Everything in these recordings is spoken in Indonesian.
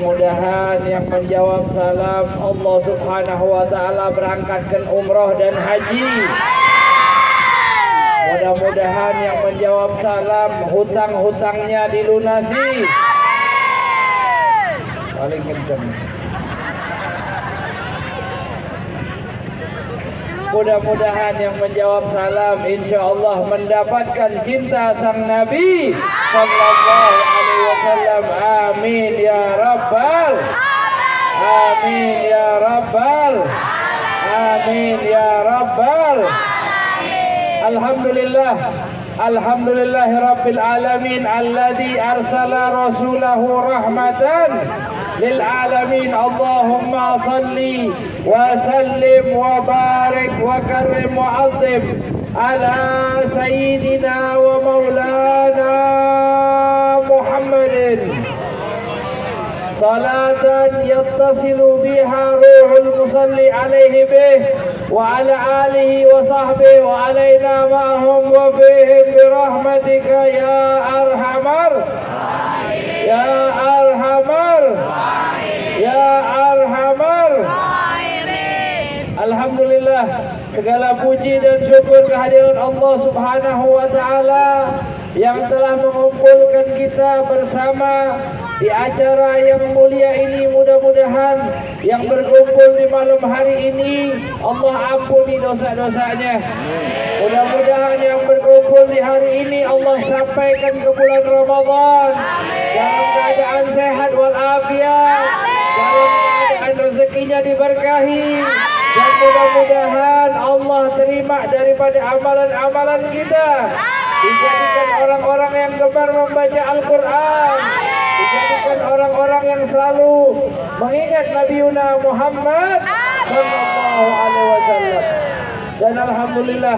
Mudah-mudahan yang menjawab salam Allah Subhanahu wa taala berangkatkan umrah dan haji. Mudah-mudahan yang menjawab salam hutang-hutangnya dilunasi. Paling kencang. Mudah-mudahan yang menjawab salam insyaallah mendapatkan cinta sang Nabi sallallahu alaihi wasallam. Amin ya rabbal amin ya rabbal amin ya rabbal. Alhamdulillah alhamdulillahi rabbil alamin alladzi arsala rasulahu rahmatan lil alamin. Allahumma salli wa sallim wa barik wa karim wa azim ala sayyidina wa maulana Muhammadin salatan yattasilu biha ruhul musalli alaihi bih wa ala alihi wa sahbihi wa alaina ma'hum wa bihim birahmatika ya arhamar ya arhamar ya arhamar. Alhamdulillah, segala puji dan syukur kehadiran Allah Subhanahu wa taala yang telah mengumpulkan kita bersama di acara yang mulia ini. Mudah-mudahan yang berkumpul di malam hari ini Allah ampuni dosa-dosanya. Mudah-mudahan yang berkumpul di hari ini Allah sampaikan ke bulan Ramadan dalam keadaan sehat walafiat, dalam keadaan rezekinya diberkahi, dan mudah-mudahan Allah terima daripada amalan-amalan kita, dijadikan orang-orang yang gemar membaca Al-Quran, dijadikan orang-orang yang selalu mengingat Nabiuna Muhammad sallallahu alaihi wasallam. Dan alhamdulillah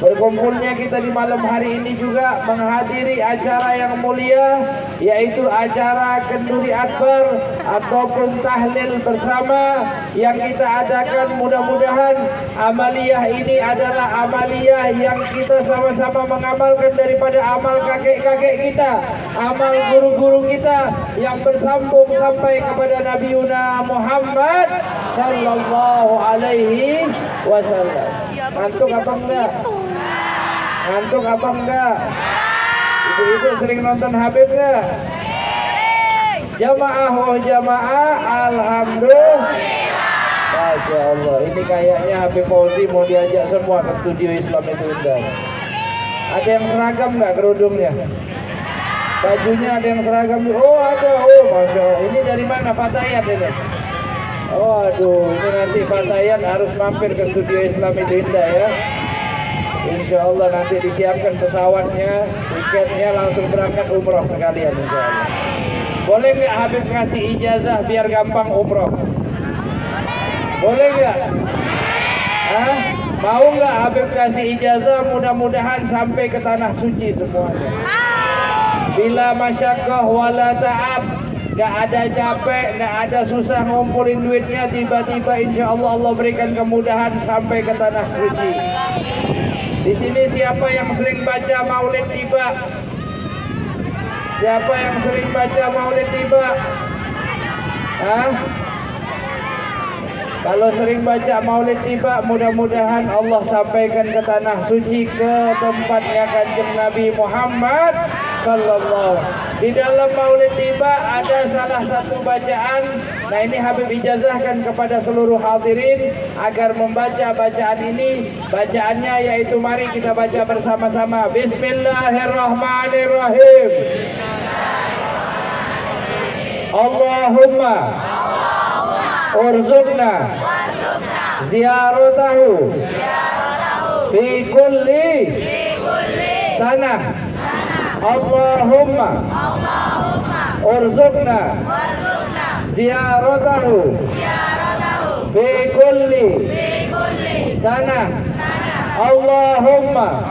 berkumpulnya kita di malam hari ini juga menghadiri acara yang mulia, yaitu acara Kenduri Akbar ataupun tahlil bersama yang kita adakan. Mudah-mudahan amaliyah ini adalah amaliyah yang kita sama-sama mengamalkan daripada amal kakek-kakek kita, amal guru-guru kita yang bersambung sampai kepada Nabiuna Muhammad sallallahu alaihi wasallam. Ngantuk apa enggak? Ngantuk apa enggak? Ibu-ibu sering nonton Habib enggak? Jamaah oh jamaah, alhamdulillah. Masya Allah, ini kayaknya Habib Fauzi mau diajak semua ke studio Islam itu Indah. Ada yang seragam enggak kerudungnya? Bajunya ada yang seragam? Oh ada, oh Masya Allah. Ini dari mana Fatayat ini? Oh aduh, ini nanti Fatayat harus mampir ke studio Islam itu Indah ya. Insya Allah nanti disiapkan pesawatnya, tiketnya, langsung berangkat umroh sekalian insya Allah. Boleh nggak Habib kasih ijazah biar gampang umroh? Boleh nggak? Hah? Mau nggak Habib kasih ijazah? Mudah-mudahan sampai ke tanah suci semuanya. Bila masyaqqah wala ta'ab, nggak ada capek, nggak ada susah ngumpulin duitnya, tiba-tiba insya Allah Allah berikan kemudahan sampai ke tanah suci. Di sini siapa yang sering baca Maulid Tiba? Siapa yang sering baca Maulid Tiba? Hah? Kalau sering baca Maulid Tiba, mudah-mudahan Allah sampaikan ke tanah suci, ke tempatnya Kanjeng Nabi Muhammad sallallahu. Di dalam Maulid Tiba ada salah satu bacaan. Nah ini Habib ijazahkan kepada seluruh hadirin agar membaca bacaan ini. Bacaannya yaitu mari kita baca bersama-sama. Bismillahirrahmanirrahim. Allahumma urzuqna ziyaratahu fi kulli sanah. Allahumma urzuqna ziyaratahu fi kulli sanah. Allahumma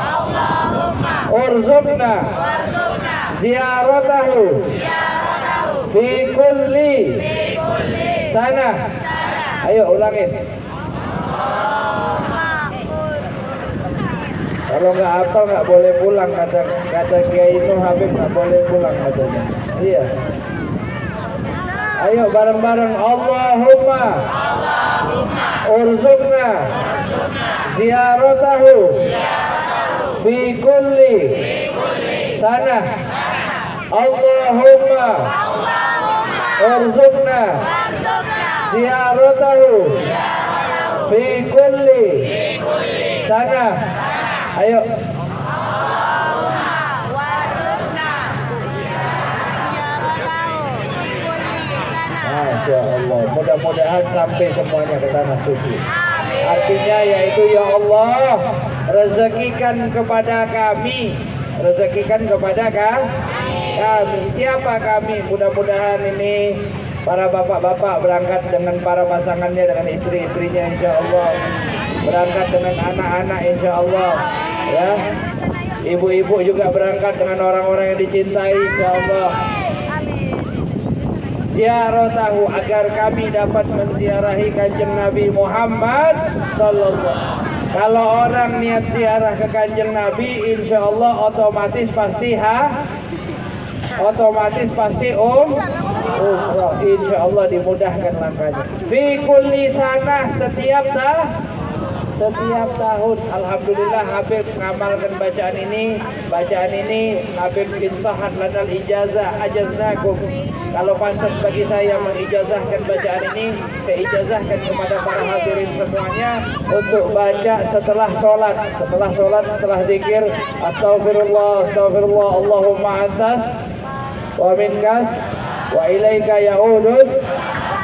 urzuqna ziyaratahu fi kulli sanah. Ayo ulangin. Kalau nggak apa nggak boleh pulang, kata Kiai Nuh Habib nggak boleh pulang katanya. Iya. Ayo bareng-bareng. Allahumma urzuqna ziyaratahu fi kulli sanah. Allahumma urzuqna ziyaratahu fi kulli sanah. Ayo. Masya Allah, mudah-mudahan sampai semuanya ke tanah suci. Artinya yaitu ya Allah, rezekikan kepada kami, rezekikan kepada kami. Siapa kami? Mudah-mudahan ini para bapak-bapak berangkat dengan para pasangannya, dengan istri-istrinya insya Allah, berangkat dengan anak-anak insya Allah, ya. Ibu-ibu juga berangkat dengan orang-orang yang dicintai insya Allah. Ziaratahu, agar kami dapat menziarahi Kanjeng Nabi Muhammad sallallahu. Kalau orang niat ziarah ke Kanjeng Nabi, insya Allah otomatis pasti umrah. Insya Allah dimudahkan langkahnya. Fi kulli sanah, setiap tahun. Alhamdulillah Habib mengamalkan bacaan ini. Habib bin Sahad lanal ijazah ajaznakum. Kalau pantas bagi saya mengijazahkan bacaan ini, saya ijazahkan kepada para hadirin semuanya untuk baca setelah sholat, setelah zikir. Astaghfirullah, Allahumma antas wa minkas wa ilaika ya'udus.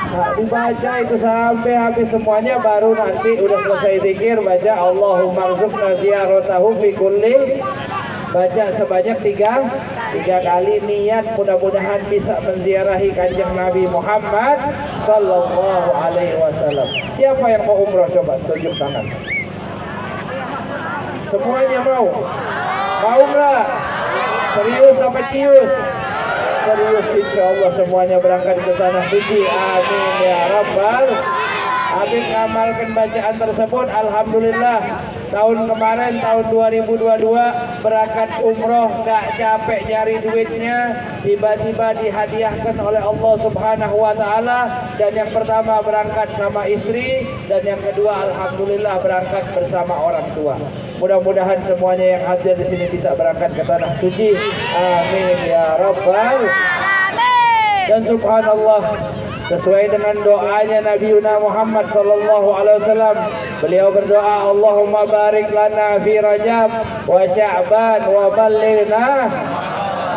Nah, dibaca itu sampai habis semuanya, baru nanti udah selesai zikir baca Allahumma rzuqna ziyaratahu fi kulli. Baca sebanyak tiga kali, niat mudah-mudahan bisa menziarahi Kanjeng Nabi Muhammad sallallahu alaihi wasallam. Siapa yang mau umrah, coba tunjuk tangan. Semuanya mau? Mau nggak? Serius apa cius? Serius, insya Allah semuanya berangkat ke tanah suci. Amin ya rabbal. Habib ngamalkan bacaan tersebut. Alhamdulillah tahun kemarin, tahun 2022 berangkat umroh, gak capek nyari duitnya, tiba-tiba dihadiahkan oleh Allah Subhanahu wa Ta'ala. Dan yang pertama berangkat sama istri, dan yang kedua alhamdulillah berangkat bersama orang tua. Mudah-mudahan semuanya yang hadir di sini bisa berangkat ke tanah suci. Amin ya rabbal. Dan subhanallah, sesuai dengan doanya Nabi Muhammad sallallahu alaihi wasallam, beliau berdoa, Allahumma barik lana fi Rajab wa Sya'ban wa ballighna.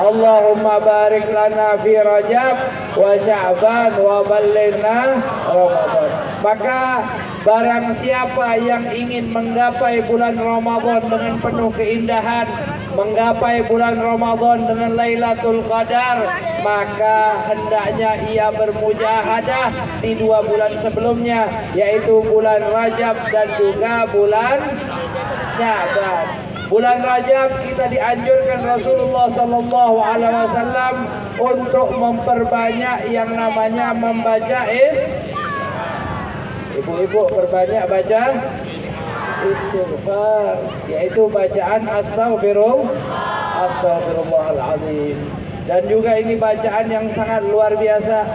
Allahumma barik lana fi Rajab wa Sya'ban wa ballighna Ramadan. Maka barang siapa yang ingin menggapai bulan Ramadan dengan penuh keindahan, menggapai bulan Ramadan dengan Lailatul Qadar, maka hendaknya ia bermujahadah di 2 bulan sebelumnya, yaitu bulan Rajab dan juga bulan Sya'ban. Bulan Rajab kita dianjurkan Rasulullah sallallahu alaihi wasallam untuk memperbanyak yang namanya membaca ibu-ibu perbanyak baca istighfar, yaitu bacaan astaghfirullahaladzim. Dan juga ini bacaan yang sangat luar biasa,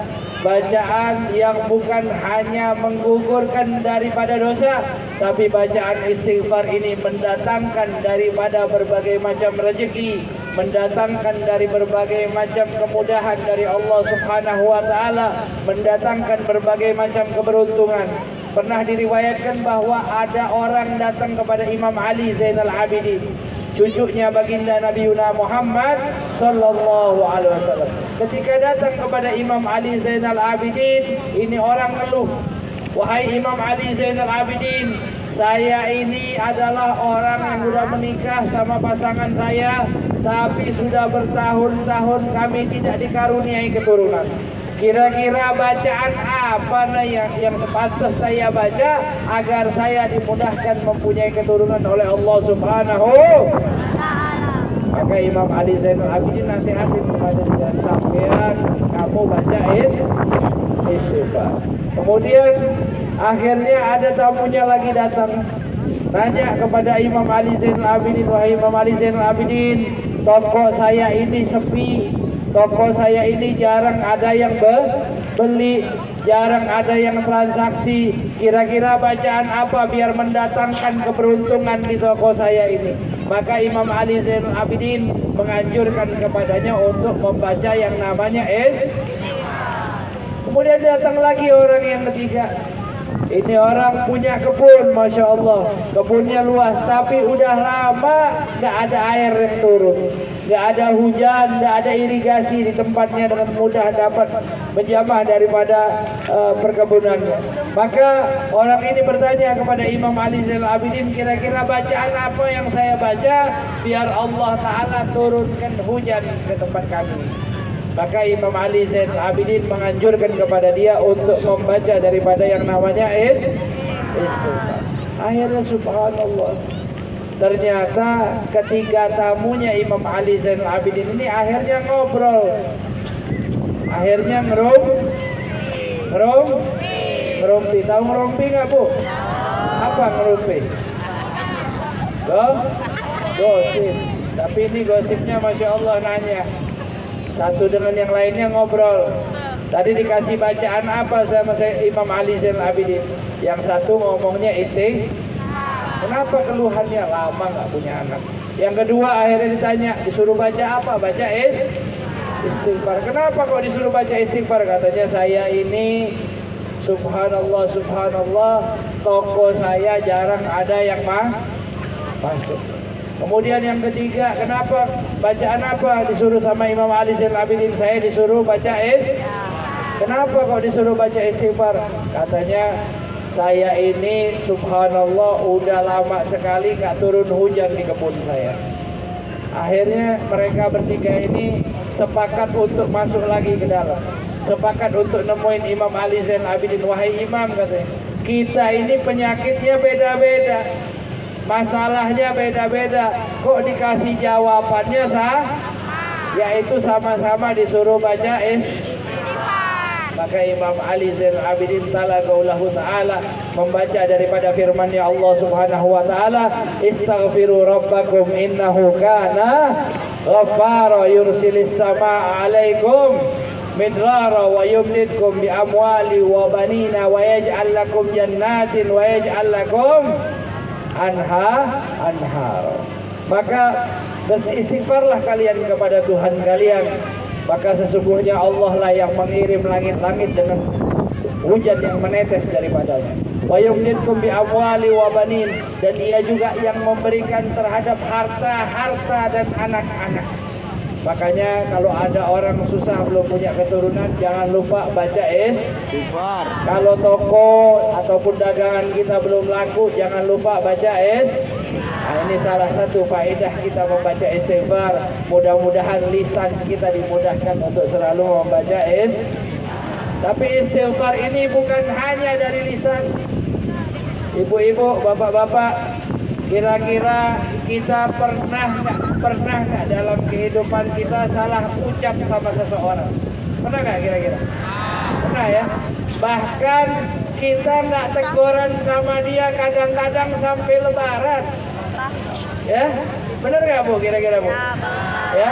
bacaan yang bukan hanya menggugurkan daripada dosa, tapi bacaan istighfar ini mendatangkan daripada berbagai macam rezeki, mendatangkan dari berbagai macam kemudahan dari Allah Subhanahu wa Ta'ala, mendatangkan berbagai macam keberuntungan. Pernah diriwayatkan bahwa ada orang datang kepada Imam Ali Zainal Abidin, cucunya baginda Nabi Muhammad sallallahu alaihi wasallam. Ketika datang kepada Imam Ali Zainal Abidin, ini orang ngeluh, wahai Imam Ali Zainal Abidin, saya ini adalah orang yang sudah menikah sama pasangan saya, tapi sudah bertahun-tahun kami tidak dikaruniai keturunan. Kira-kira bacaan apa yang sepantas saya baca agar saya dimudahkan mempunyai keturunan oleh Allah Subhanahu. Maka Imam Ali Zainal Abidin nasihatin kepada dia, sampean kamu baca istighfar. Kemudian akhirnya ada tamunya lagi datang, tanya kepada Imam Ali Zainal Abidin, wahai Imam Ali Zainal Abidin, toko saya ini sepi, toko saya ini jarang ada yang beli, jarang ada yang transaksi. Kira-kira bacaan apa biar mendatangkan keberuntungan di toko saya ini? Maka Imam Ali Zainal Abidin menganjurkan kepadanya untuk membaca yang namanya Kemudian datang lagi orang yang ketiga. Ini orang punya kebun, Masya Allah. Kebunnya luas, tapi udah lama gak ada air yang turun, gak ada hujan, gak ada irigasi di tempatnya, dengan mudah dapat menjamah daripada perkebunannya. Maka orang ini bertanya kepada Imam Ali Zainal Abidin, kira-kira bacaan apa yang saya baca biar Allah Ta'ala turunkan hujan ke tempat kami? Maka Imam Ali Zainal Abidin menganjurkan kepada dia untuk membaca daripada yang namanya istighfar. Akhirnya subhanallah, ternyata ketiga tamunya Imam Ali Zainal Abidin ini akhirnya ngobrol. Akhirnya ngerumpi. Tahu ngerumpi nggak, Bu? Apa ngerumpi? Gosip. Tapi ini gosipnya Masya Allah, nanya satu dengan yang lainnya ngobrol. Tadi dikasih bacaan apa sama Imam Ali Zainal Abidin? Yang satu ngomongnya kenapa keluhannya lama nggak punya anak? Yang kedua akhirnya ditanya, disuruh baca apa? Baca istighfar. Kenapa kok disuruh baca istighfar? Katanya saya ini subhanallah, toko saya jarang ada yang masuk. Kemudian yang ketiga, kenapa bacaan apa disuruh sama Imam Ali Zainal Abidin? Saya disuruh baca Kenapa kok disuruh baca istighfar? Katanya saya ini subhanallah udah lama sekali gak turun hujan di kebun saya. Akhirnya mereka bertiga ini sepakat untuk masuk lagi ke dalam, sepakat untuk nemuin Imam Ali Zainal Abidin. Wahai Imam, katanya, kita ini penyakitnya beda-beda, masalahnya beda-beda, kok dikasih jawabannya yaitu sama-sama disuruh baca Maka Imam Ali Zainal Abidin ta'ala membaca daripada firman-Nya Allah Subhanahu wa taala, istaghfiru rabbakum innahu kana ghaffara yursilis samaa 'alaikum midrara wa yumdidkum bi amwali wa banina wa yaj'al lakum jannatin wa yaj'al lakum anhar. Maka beristighfarlah kalian kepada Tuhan kalian, maka sesungguhnya Allah lah yang mengirim langit-langit dengan hujan yang menetes daripadanya. Wa yumdidkum bi amwali wa banin, dan Ia juga yang memberikan terhadap harta dan anak-anak. Makanya kalau ada orang susah belum punya keturunan, jangan lupa baca istighfar. Kalau toko ataupun dagangan kita belum laku, jangan lupa baca Nah, ini salah satu faedah kita membaca istighfar. Mudah-mudahan lisan kita dimudahkan untuk selalu membaca Tapi istighfar ini bukan hanya dari lisan. Ibu-ibu, bapak-bapak, kira-kira kita pernah nggak dalam kehidupan kita salah ucap sama seseorang? Pernah nggak kira-kira? Pernah ya. Bahkan kita nggak teguran sama dia kadang-kadang sampai Lebaran. Ya, benar nggak Bu? Kira-kira Bu? Ya,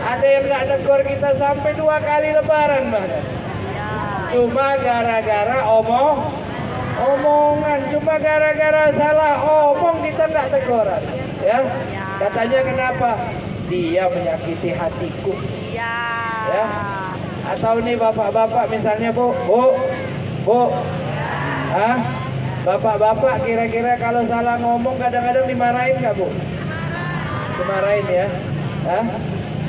ada yang nggak tegur kita sampai 2 kali Lebaran bahkan. Cuma gara-gara omongan, cuma gara-gara salah omong kita nggak teguran. Ya, katanya kenapa? Dia menyakiti hatiku. Ya, atau nih bapak-bapak misalnya Bu, bapak-bapak kira-kira kalau salah ngomong kadang-kadang dimarahin nggak Bu? Dimarahin ya.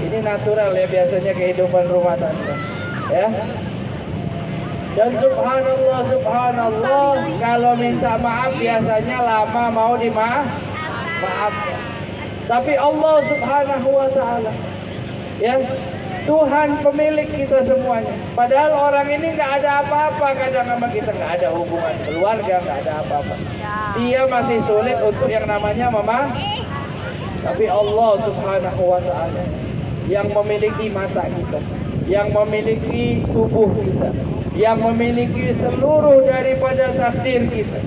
Ini natural ya biasanya kehidupan rumah tangga. Ya. Dan subhanallah, kalau minta maaf biasanya lama mau dimaaf. Tapi Allah Subhanahu wa taala, ya, Tuhan pemilik kita semuanya. Padahal orang ini nggak ada apa-apa kadang sama kita, nggak ada hubungan keluarga, nggak ada apa-apa. Dia masih sulit untuk yang namanya Tapi Allah Subhanahu wa taala yang memiliki mata kita, yang memiliki tubuh kita, yang memiliki seluruh daripada takdir kita.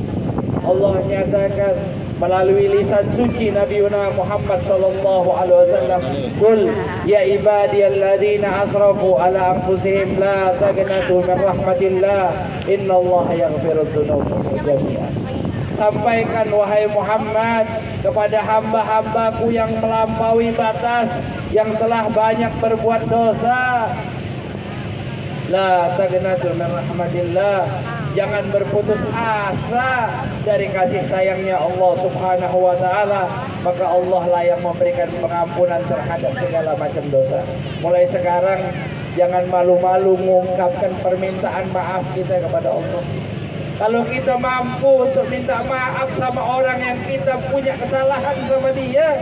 Allah nyatakan melalui lisan suci Nabi Muhammad sallallahu alaihi wasallam, "Qul ya ibadiyalladzina asrafu ala anfusihim la taqnatu min rahmatillah innallaha yaghfirudz dzunuba jami'an." Sampaikan wahai Muhammad kepada hamba-hambaku yang melampaui batas, yang telah banyak berbuat dosa, la taqnatu min rahmatillah, jangan berputus asa dari kasih sayangnya Allah Subhanahu wa taala, maka Allah lah yang memberikan pengampunan terhadap segala macam dosa. Mulai sekarang jangan malu-malu mengungkapkan permintaan maaf kita kepada Allah. Kalau kita mampu untuk minta maaf sama orang yang kita punya kesalahan sama dia,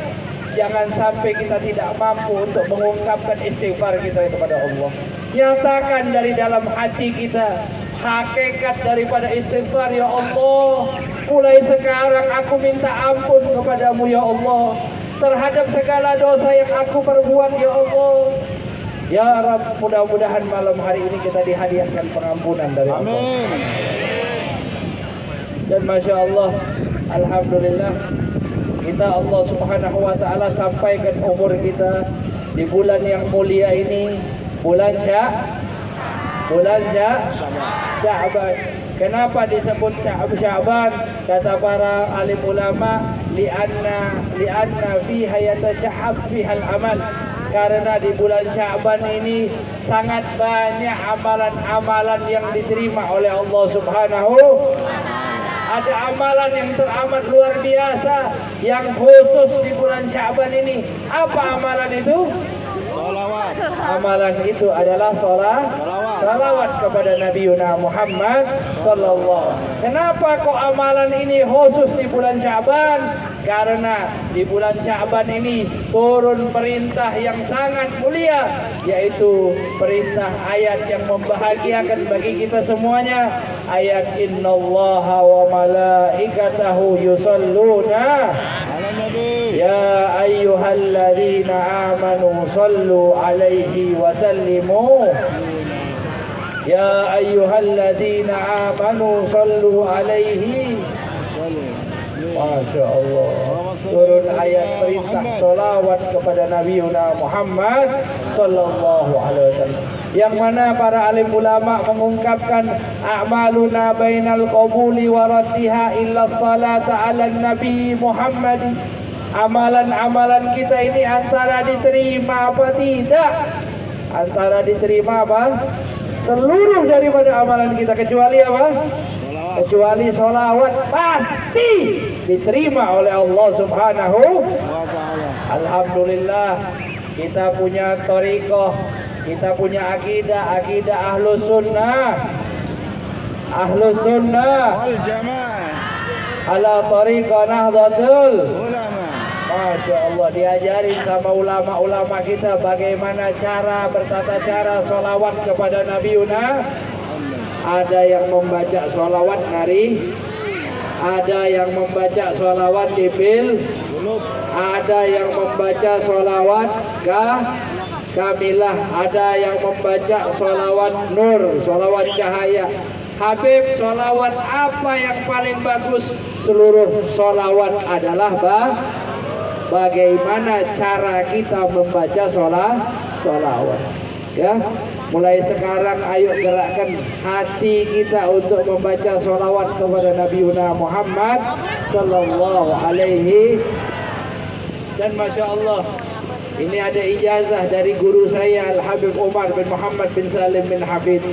jangan sampai kita tidak mampu untuk mengungkapkan istighfar kita kepada Allah. Nyatakan dari dalam hati kita hakikat daripada istighfar. Ya Allah, mulai sekarang aku minta ampun kepadamu ya Allah terhadap segala dosa yang aku perbuat ya Allah. Ya Rabb, mudah-mudahan malam hari ini kita dihadiahkan pengampunan dari Allah. Amin. Dan Masya Allah, Alhamdulillah, kita Allah Subhanahu wa ta'ala sampaikan umur kita di bulan yang mulia ini, bulan Sya'ban. Kenapa disebut Sya'ban? Kata para alim ulama, li'anna fiha yatashahab fihal amal. Karena di bulan Sya'ban ini sangat banyak amalan-amalan yang diterima oleh Allah Subhanahu. Ada amalan yang teramat luar biasa yang khusus di bulan Sya'ban ini. Apa amalan itu? Salawat. Amalan itu adalah salawat kepada Nabi Muhammad sallallahu. Kenapa kok amalan ini khusus di bulan Sya'ban? Karena di bulan Sya'ban ini turun perintah yang sangat mulia, yaitu perintah ayat yang membahagiakan bagi kita semuanya. Ayat innallaha wa malaikatahu yusalluna ala nabi ya ayyuhalladzina amanu sallu alaihi wa sallimu ya ayyuhalladzina amanu sallu alaihi. Masya Allah, turun ayat perintah solawat kepada Nabi Muhammad sallallahu alaihi wasallam, yang mana para alim ulama mengungkapkan a'maluna bainal qabuli wa raddiha illa salata ala Nabi Muhammad. Amalan-amalan kita ini antara diterima apa tidak? Antara diterima apa? Seluruh daripada amalan kita, kecuali apa? Kecuali solawat pasti diterima oleh Allah Subhanahu wa ta'ala. Alhamdulillah, kita punya thariqah, kita punya akidah ahlus sunnah wal jamaah ala thariqah nahdlatul ulama. Masya Allah, diajarin sama ulama-ulama kita bagaimana cara bertata cara solawat kepada Nabiuna. Ada yang membaca sholawat nari, ada yang membaca sholawat ibil, ada yang membaca sholawat kamilah, ada yang membaca sholawat nur, sholawat cahaya. Habib, sholawat apa yang paling bagus? Seluruh sholawat adalah bagaimana cara kita membaca sholawat. Ya, mulai sekarang ayo gerakkan hati kita untuk membaca sholawat kepada Nabi Muhammad sallallahu alaihi. Dan Masya Allah, ini ada ijazah dari guru saya Al-Habib Umar bin Muhammad bin Salim bin Hafid.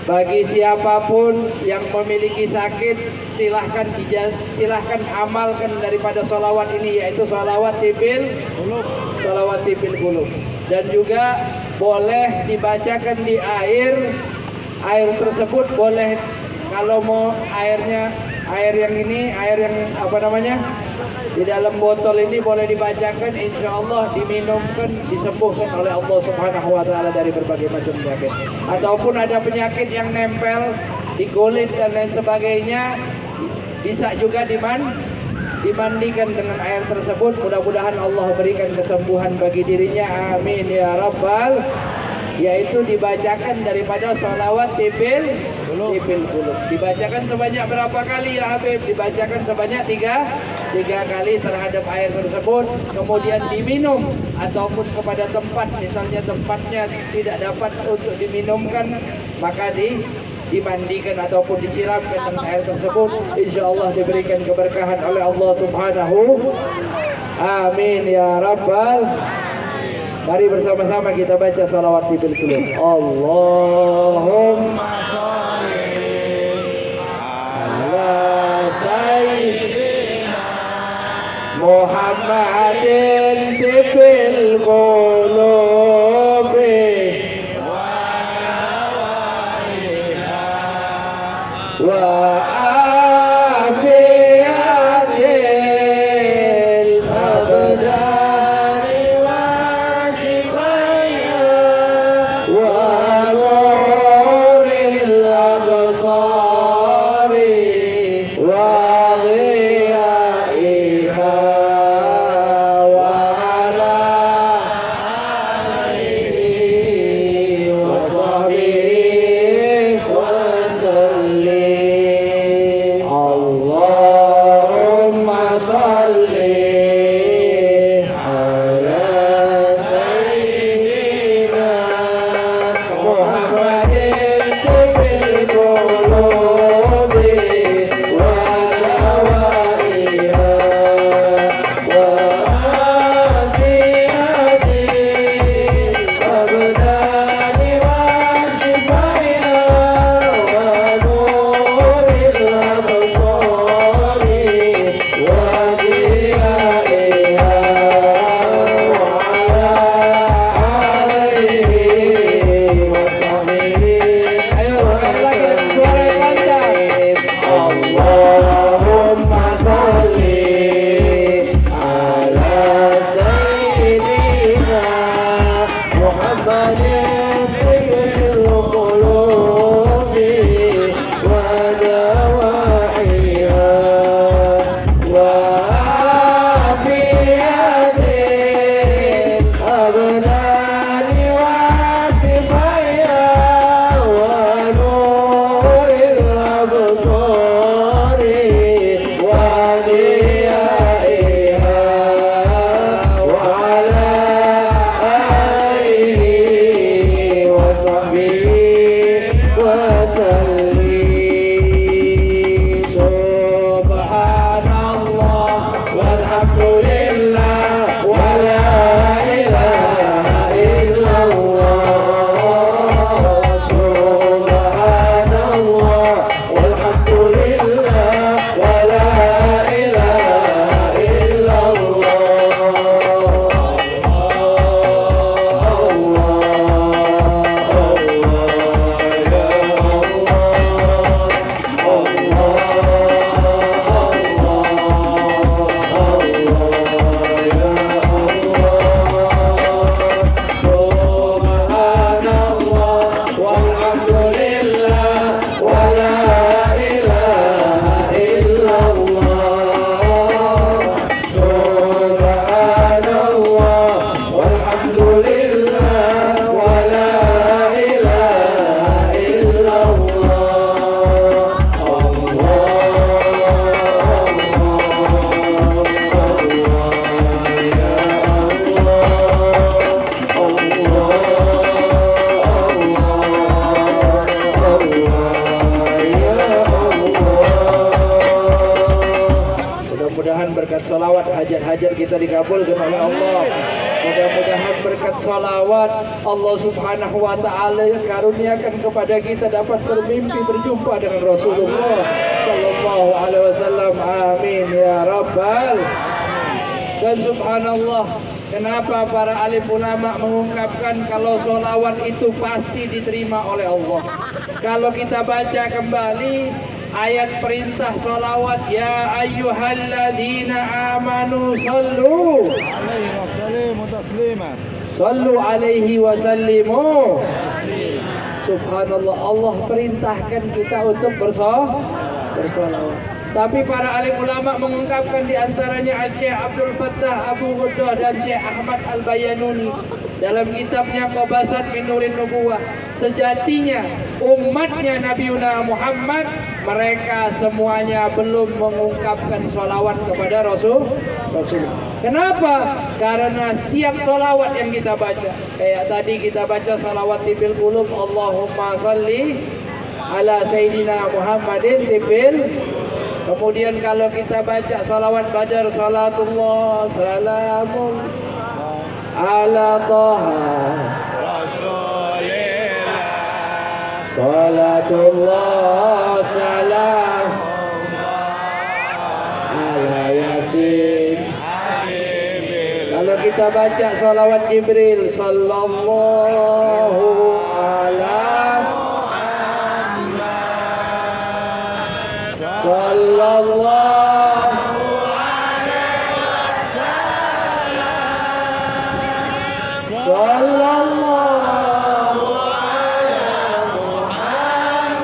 Bagi siapapun yang memiliki sakit, silahkan amalkan daripada sholawat ini, yaitu sholawat tibil qulub. Dan juga boleh dibacakan di air tersebut boleh, kalau mau air yang di dalam botol ini boleh dibacakan, insya Allah diminumkan, disembuhkan oleh Allah Subhanahu wa ta'ala dari berbagai macam penyakit. Ataupun ada penyakit yang nempel di kulit dan lain sebagainya, bisa juga dimandikan dengan air tersebut. Mudah-mudahan Allah berikan kesembuhan bagi dirinya, amin ya rabbal. Yaitu dibacakan daripada sholawat tibil qulub. Dibacakan sebanyak berapa kali ya Habib? Dibacakan sebanyak 3 3 kali terhadap air tersebut, kemudian diminum ataupun kepada tempat, misalnya tempatnya tidak dapat untuk diminumkan, maka dimandikan ataupun disiramkan dengan air tersebut, insyaallah diberikan keberkahan oleh Allah Subhanahu. Amin ya rabbal. Mari bersama-sama kita baca salawat Tibil Qulub. Allahumma sholli ala sayyidina Muhammadin Tibil Qulub wa salawat hajat-hajat kita dikabulkan oleh Allah. Mudah-mudahan berkat salawat Allah Subhanahu wa taala karuniakan kepada kita dapat bermimpi berjumpa dengan Rasulullah sallallahu alaihi wasallam. Amin ya rabbal. Dan subhanallah, kenapa para alim ulama mengungkapkan kalau salawat itu pasti diterima oleh Allah? Kalau kita baca kembali ayat perintah salawat, ya ayyuhalladzina amanu sallu alaihi wasallimu taslima. Sallu alaihi wasallimu. Subhanallah, Allah perintahkan kita untuk bersalawat. Tapi para alim ulama mengungkapkan di antaranya Syekh Abdul Fattah Abu Ghuddah dan Syekh Ahmad Al-Bayanuni dalam kitabnya Qabasat min Nurin Nubuwah, sejatinya umatnya Nabi Muhammad mereka semuanya belum mengungkapkan sholawat kepada Rasul. Kenapa? Karena setiap sholawat yang kita baca, kayak tadi kita baca sholawat tibil qulub, Allahumma salli ala Sayyidina Muhammadin tibil. Kemudian kalau kita baca salawat badar, salatullah salamun ala Taha Rasulillah, salatullah salam ala Yasin. Kalau kita baca salawat Jibril, sallallahu ala sallallahu alaihi wasallam, sallallahu ala Muhammad,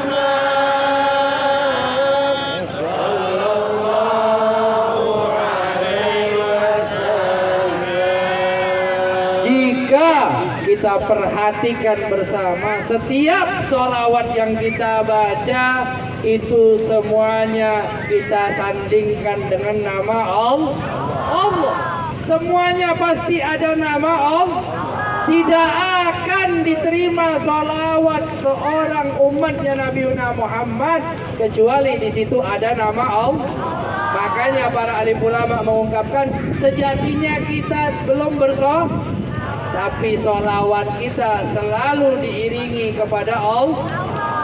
sallallahu alaihi wasallam. Jika kita perhatikan bersama, setiap sholawat yang kita baca itu semuanya kita sandingkan dengan nama Allah. Semuanya pasti ada nama Allah. Tidak akan diterima sholawat seorang umatnya Nabi Muhammad kecuali di situ ada nama Allah. Makanya para alim ulama mengungkapkan sejatinya kita belum bersolat, tapi sholawat kita selalu diiringi kepada Allah.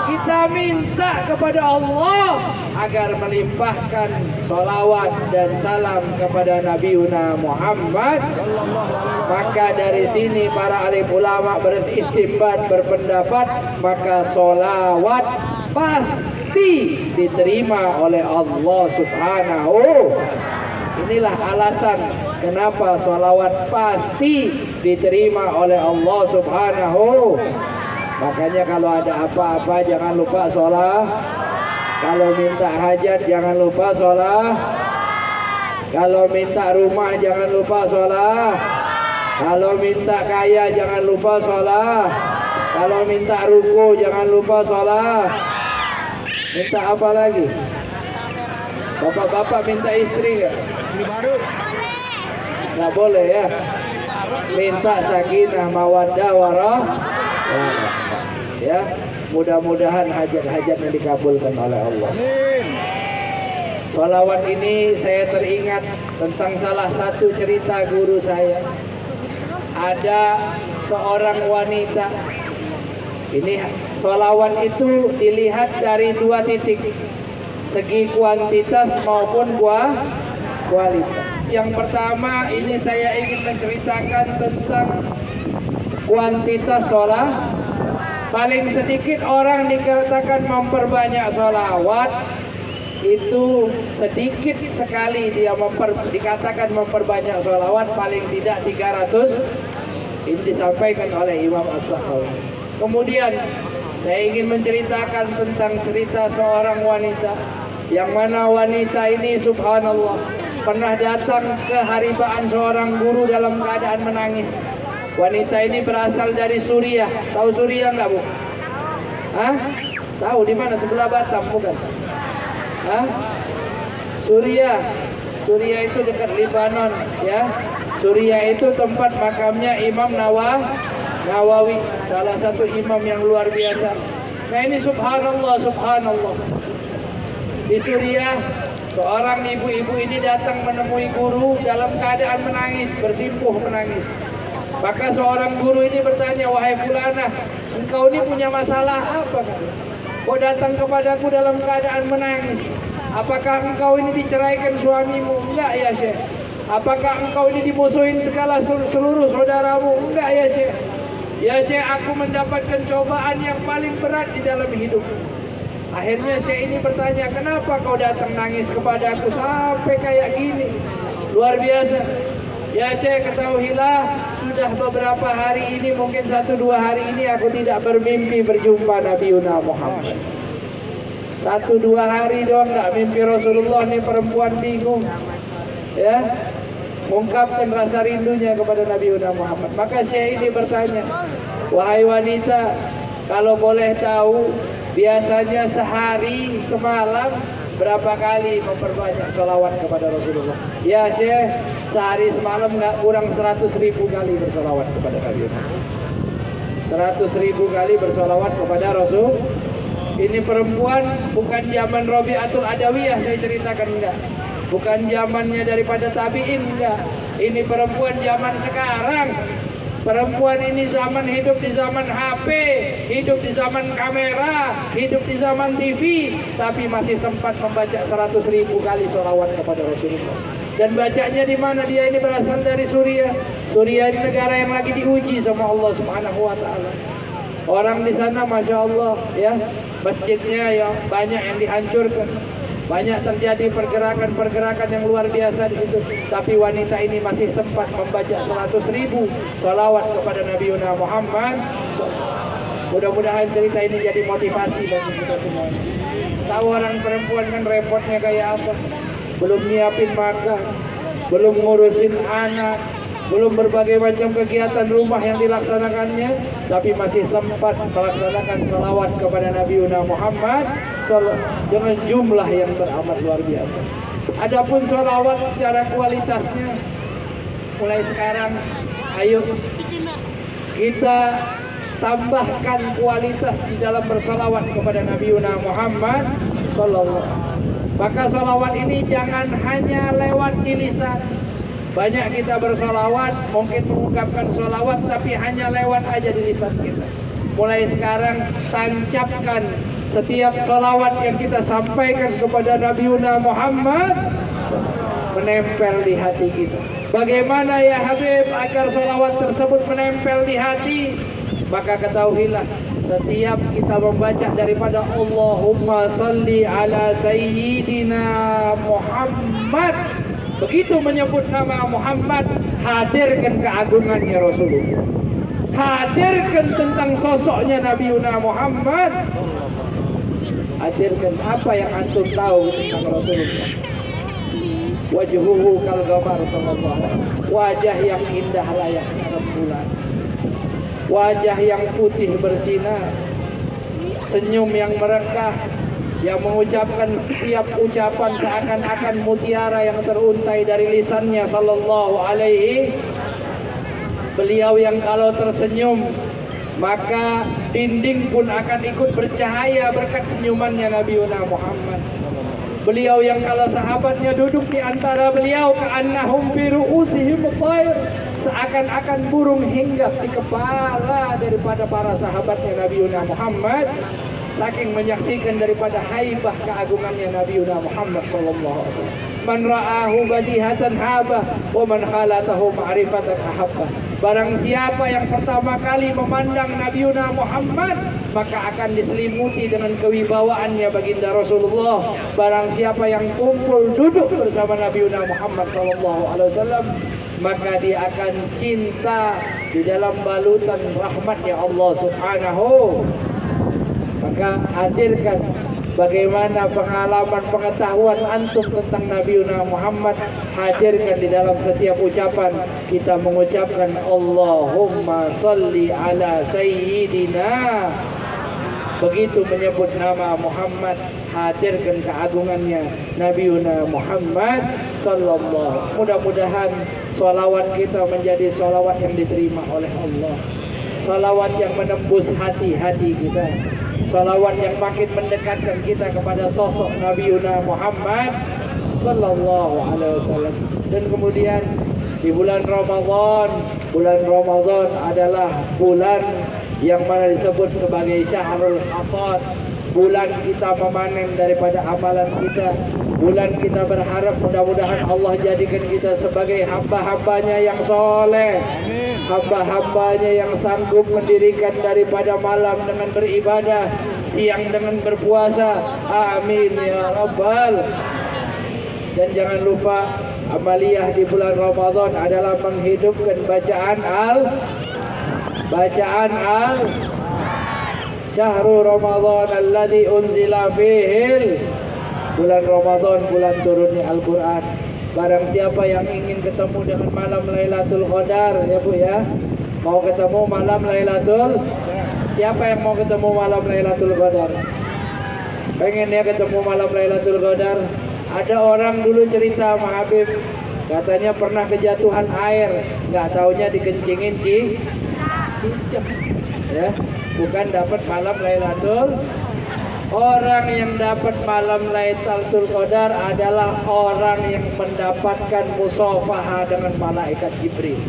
Kita minta kepada Allah agar melimpahkan sholawat dan salam kepada Nabi Muhammad. Maka dari sini para alim ulama beristimbat, berpendapat, maka sholawat pasti diterima oleh Allah Subhanahu. Inilah alasan kenapa sholawat pasti diterima oleh Allah Subhanahu. Makanya kalau ada apa-apa jangan lupa sholat. Kalau minta hajat jangan lupa sholat. Kalau minta rumah jangan lupa sholat. Kalau minta kaya jangan lupa sholat. Kalau minta ruku jangan lupa sholat. Minta apa lagi? Bapak-bapak minta istri nggak? Istri baru. Nggak boleh ya. Minta sakinah mawaddah warahmah. Ya, mudah-mudahan hajat-hajatnya dikabulkan oleh Allah. Sholawat ini saya teringat tentang salah satu cerita guru saya. Ada seorang wanita. Ini sholawat itu dilihat dari dua titik, segi kuantitas maupun kualitas. Yang pertama ini saya ingin menceritakan tentang kuantitas sholat. Paling sedikit orang dikatakan memperbanyak sholawat, itu sedikit sekali dia dikatakan memperbanyak sholawat, paling tidak 300. Ini disampaikan oleh Imam As-Sakhawi. Kemudian saya ingin menceritakan tentang cerita seorang wanita, yang mana wanita ini subhanallah pernah datang ke haribaan seorang guru dalam keadaan menangis. Wanita ini berasal dari Suriah. Tahu Suriah enggak, Bu? Hah? Tahu di mana? Sebelah Batam, bukan? Hah? Suriah. Suriah itu dekat Lebanon, ya. Suriah itu tempat makamnya Imam Nawawi, salah satu imam yang luar biasa. Nah ini subhanallah, subhanallah. Di Suriah, seorang ibu-ibu ini datang menemui guru dalam keadaan menangis, bersimpuh menangis. Maka seorang guru ini bertanya, wahai fulanah, engkau ini punya masalah apa? Kau datang kepadaku dalam keadaan menangis. Apakah engkau ini diceraikan suamimu? Enggak ya Syekh. Apakah engkau ini dimusuhin seluruh saudaramu? Enggak ya Syekh. Ya Syekh, aku mendapatkan cobaan yang paling berat di dalam hidup. Akhirnya Syekh ini bertanya, kenapa kau datang nangis kepadaku sampai kayak gini? Luar biasa. Ya Syekh, ketahuilah sudah beberapa hari ini, mungkin 1-2 hari ini aku tidak bermimpi berjumpa Nabi Muhammad. 1-2 hari doang nggak mimpi Rasulullah nih perempuan bingung. Ya, mengungkapkan rasa rindunya kepada Nabi Muhammad. Maka Syekh ini bertanya, wahai wanita, kalau boleh tahu biasanya sehari semalam berapa kali memperbanyak sholawat kepada Rasulullah? Ya Syekh, sehari semalam nggak kurang 100.000 kali bersolawat kepada Nabi Muhammad. 100.000 kali bersolawat kepada Rasul. Ini perempuan bukan zaman Rabi'atul Adawiyah saya ceritakan, enggak. Bukan zamannya daripada tabi'in, enggak. Ini perempuan zaman sekarang. Perempuan ini zaman hidup di zaman HP, hidup di zaman kamera, hidup di zaman TV, tapi masih sempat membaca 100.000 kali sholawat kepada Rasulullah. Dan bacanya di mana? Dia ini berasal dari Suriah. Suriah ini negara yang lagi diuji sama Allah Subhanahu wa taala. Orang di sana Masya Allah ya, masjidnya ya banyak yang dihancurkan, banyak terjadi pergerakan-pergerakan yang luar biasa di situ. Tapi wanita ini masih sempat membaca 100.000 salawat kepada Nabi Muhammad. Mudah-mudahan cerita ini jadi motivasi bagi kita semua. Tahu orang perempuan kan repotnya kayak apa? Belum nyiapin makan, belum ngurusin anak, belum berbagai macam kegiatan rumah yang dilaksanakannya, tapi masih sempat melaksanakan salawat kepada Nabi Muhammad dengan jumlah yang teramat luar biasa. Adapun salawat secara kualitasnya, mulai sekarang ayo kita tambahkan kualitas di dalam bersalawat kepada Nabi Muhammad sallallahu. Maka salawat ini jangan hanya lewat di lisan. Banyak kita bersolawat, mungkin mengungkapkan solawat, tapi hanya lewat aja di lisan kita. Mulai sekarang tancapkan setiap solawat yang kita sampaikan kepada Nabi Muhammad menempel di hati kita. Bagaimana ya Habib agar solawat tersebut menempel di hati? Maka ketahuilah, setiap kita membaca daripada Allahumma salli ala sayyidina Muhammad, begitu menyebut nama Muhammad, hadirkan keagungannya Rasulullah, hadirkan tentang sosoknya Nabi Muhammad, hadirkan apa yang antum tahu tentang Rasulullah. Wajhuhu kal qamar sallallahu alaihi wasallam, wajah yang indah layaknya rembulan, wajah yang putih bersinar, senyum yang merekah, yang mengucapkan setiap ucapan seakan-akan mutiara yang teruntai dari lisannya sallallahu alaihi. Beliau yang kalau tersenyum maka dinding pun akan ikut bercahaya berkat senyumannya Nabi Muhammad. Beliau yang kalau sahabatnya duduk di antara beliau, ka'annahum bi ru'usihim thair, seakan-akan burung hinggap di kepala daripada para sahabatnya Nabi Muhammad. Saking menyaksikan daripada haibah keagungannya Nabi Muhammad sallallahu alaihi wasallam. Man ra'ahu badihatan habah wa man khalatahu ma'rifatan ahabbah. Barang siapa yang pertama kali memandang Nabi Muhammad, maka akan diselimuti dengan kewibawaannya baginda Rasulullah. Barang siapa yang kumpul duduk bersama Nabi Muhammad sallallahu alaihi wasallam, maka dia akan cinta di dalam balutan rahmatnya Allah Subhanahu. Maka hadirkan bagaimana pengalaman pengetahuan antum tentang Nabi Muhammad, hadirkan di dalam setiap ucapan. Kita mengucapkan Allahumma salli ala sayyidina, begitu menyebut nama Muhammad, hadirkan keagungannya Nabi Muhammad sallallahu. Mudah-mudahan salawat kita menjadi salawat yang diterima oleh Allah, salawat yang menembus hati-hati kita, salawat yang makin mendekatkan kita kepada sosok Nabi Muhammad sallallahu alaihi wasallam. Dan kemudian di bulan Ramadan adalah bulan yang mana disebut sebagai syahrul hasad, bulan kita memanen daripada amalan kita, bulan kita berharap mudah-mudahan Allah jadikan kita sebagai hamba-hambanya yang soleh, hamba-hambanya yang sanggup mendirikan daripada malam dengan beribadah, siang dengan berpuasa. Amin ya Rabbal. Dan jangan lupa amaliyah di bulan Ramadan adalah menghidupkan bacaan Syahrul Ramadan alladzi unzila fihil, bulan Ramadan, bulan turunnya Al-Quran. Barang siapa yang ingin ketemu dengan malam Lailatul Qadar, ya Bu ya, mau ketemu malam Lailatul, siapa yang mau ketemu malam Lailatul Qadar? Pengen ya ketemu malam Lailatul Qadar? Ada orang dulu cerita sama Habib, katanya pernah kejatuhan air, nggak taunya dikencingin cicak, ya, bukan dapat malam Lailatul. Orang yang dapat malam Lailatul Qadar adalah orang yang mendapatkan musafahah dengan malaikat Jibril.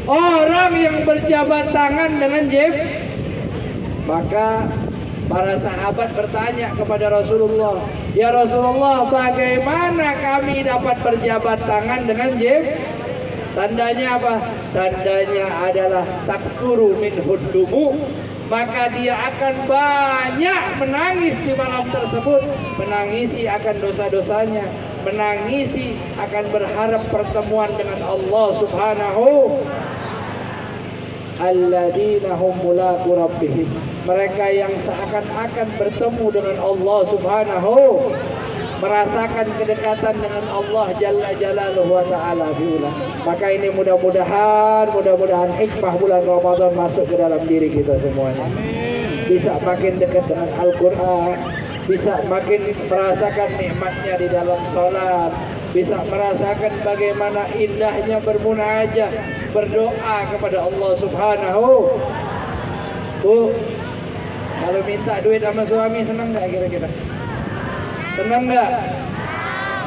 Orang yang berjabat tangan dengan Jibril. Maka para sahabat bertanya kepada Rasulullah, "Ya Rasulullah, bagaimana kami dapat berjabat tangan dengan Jibril?" Tandanya apa? Tandanya adalah takfuru min hudumu, maka dia akan banyak menangis di malam tersebut, menangisi akan dosa-dosanya, menangisi akan berharap pertemuan dengan Allah Subhanahu. Alladzina hum mulaqu rabbihim, mereka yang seakan-akan bertemu dengan Allah Subhanahu, merasakan kedekatan dengan Allah Jalla Jalaluhu wa Ta'ala biulah. Maka ini mudah-mudahan hikmah bulan Ramadan masuk ke dalam diri kita semuanya. Bisa makin dekat dengan Al-Quran, bisa makin merasakan nikmatnya di dalam sholat, bisa merasakan bagaimana indahnya bermunajah, berdoa kepada Allah Subhanahu. Bu, kalau minta duit sama suami senang nggak kira-kira? Senang nggak?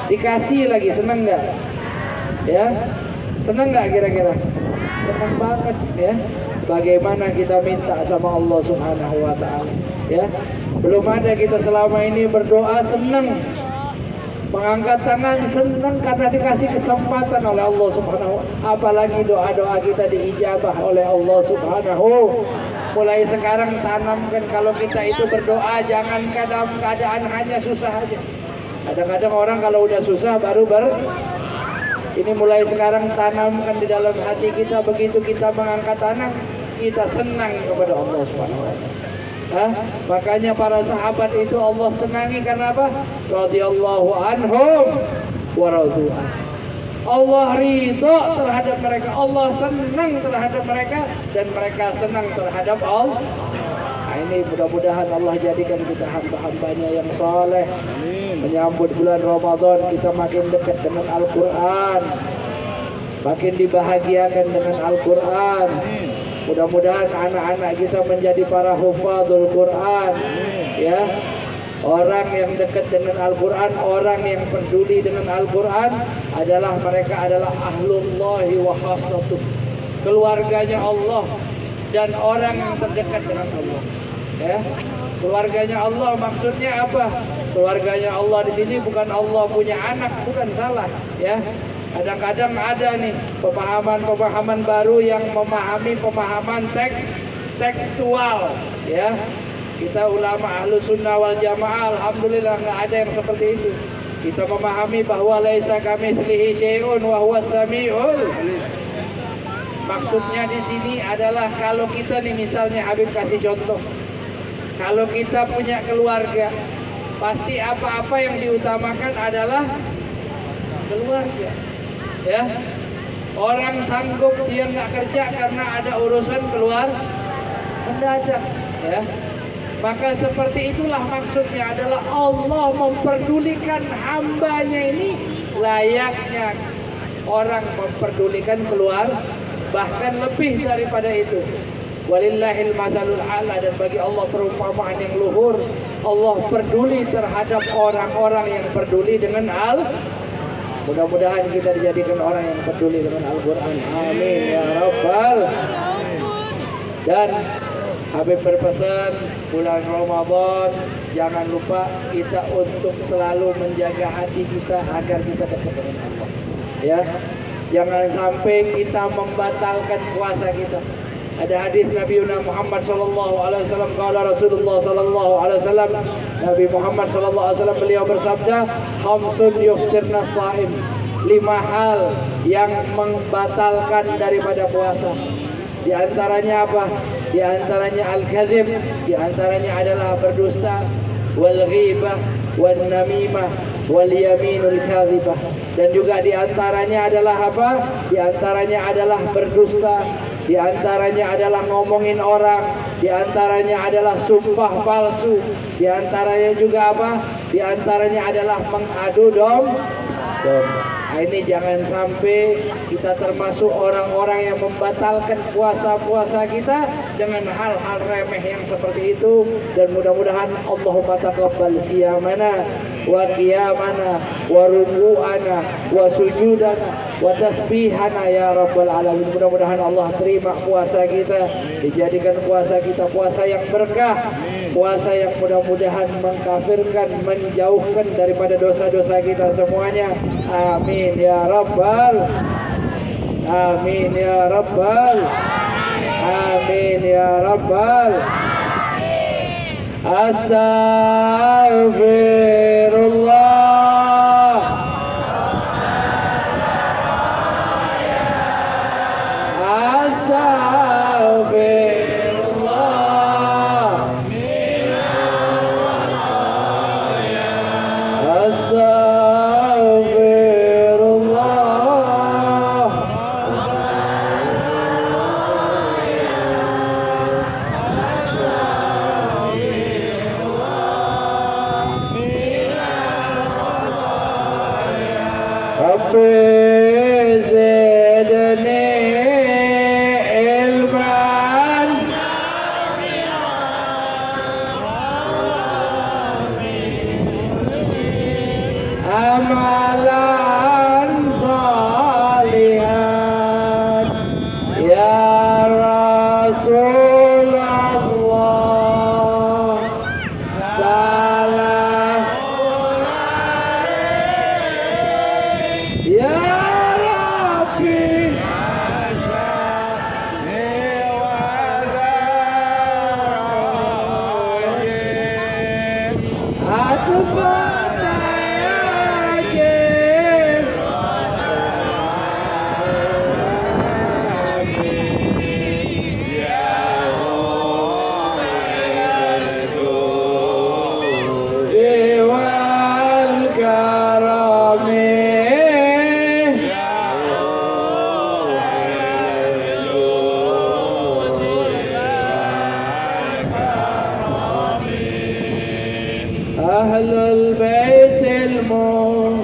Dikasih lagi senang nggak? Ya, senang nggak kira-kira? Senang banget ya. Bagaimana kita minta sama Allah Subhanahu wa Ta'ala? Ya, belum ada kita selama ini berdoa senang, mengangkat tangan senang karena dikasih kesempatan oleh Allah Subhanahu. Apalagi doa-doa kita diijabah oleh Allah Subhanahu. Mulai sekarang tanamkan kalau kita itu berdoa jangan dalam keadaan hanya susah aja. Kadang-kadang orang kalau udah susah baru ini mulai sekarang tanamkan di dalam hati kita, begitu kita mengangkat tangan kita senang kepada Allah Subhanahu wa Ta'ala. Makanya para sahabat itu Allah senangi karena apa? Radhiyallahu anhum wa radu an. Allah ridho terhadap mereka, Allah senang terhadap mereka, dan mereka senang terhadap Allah. Nah, ini mudah-mudahan Allah jadikan kita hamba-hambanya yang soleh. Menyambut bulan Ramadan kita makin dekat dengan Al-Quran, makin dibahagiakan dengan Al-Quran. Mudah-mudahan anak-anak kita menjadi para hufadzul Quran, ya. Orang yang dekat dengan Al-Quran, orang yang peduli dengan Al-Quran adalah mereka adalah ahlullahi wa khassatuh, keluarganya Allah dan orang yang terdekat dengan Allah. Ya, keluarganya Allah maksudnya apa? Keluarganya Allah di sini bukan Allah punya anak, bukan, salah. Ya, kadang-kadang ada nih pemahaman-pemahaman baru yang memahami pemahaman tekstual. Ya. Kita ulama ahlu sunnah wal jamaah, alhamdulillah nggak ada yang seperti itu. Kita memahami bahwa laisa kamitslihi syai'un wa huwas samiul. Maksudnya di sini adalah kalau kita nih misalnya Habib kasih contoh, kalau kita punya keluarga, pasti apa-apa yang diutamakan adalah keluarga. Ya, orang sanggup dia nggak kerja karena ada urusan keluar mendadak. Ya. Maka seperti itulah maksudnya adalah Allah memperdulikan hambanya ini layaknya orang memperdulikan keluar, bahkan lebih daripada itu. Walillahil matsalul a'la, dan bagi Allah perumpamaan yang luhur. Allah peduli terhadap orang-orang yang peduli dengan Mudah-mudahan kita dijadikan orang yang peduli dengan Al-Quran. Amin ya Rabbal. Dan Habib berpesan bulan Ramadan jangan lupa kita untuk selalu menjaga hati kita agar kita dekat dengan Allah. Ya, jangan sampai kita membatalkan puasa kita. Ada hadis Nabi Muhammad SAW, kala Rasulullah SAW, Nabi Muhammad SAW beliau bersabda, khamsun yuftirna shaim, 5 hal yang membatalkan daripada puasa. Di antaranya apa? di antaranya al-kadzib, di antaranya adalah berdusta, wal ghibah, wan namimah, wal yaminul kadzibah. Dan juga di antaranya adalah apa? Di antaranya adalah berdusta, di antaranya adalah ngomongin orang, di antaranya adalah sumpah palsu, di antaranya juga apa? Di antaranya adalah mengadu domba. Nah, ini jangan sampai kita termasuk orang-orang yang membatalkan puasa-puasa kita dengan hal-hal remeh yang seperti itu. Dan mudah-mudahan Allahumma taqabbal siyamana wa qiyamana wa ruku'ana wa sujudana wa tasbihana ya rabbal alamin. Mudah-mudahan Allah terima puasa kita, dijadikan puasa kita puasa yang berkah, puasa yang mudah-mudahan mengkafirkan, menjauhkan daripada dosa-dosa kita semuanya. Amin ya rabbal, amin ya rabbal, amin ya rabbal. Astaghfirullah, astaghfirullah, Rabbi zidni ilman, amalan salihan ya Rasulullah. Salam ya Rabbi, atfana ya Dewal karami Ahlul Baitil Mustafa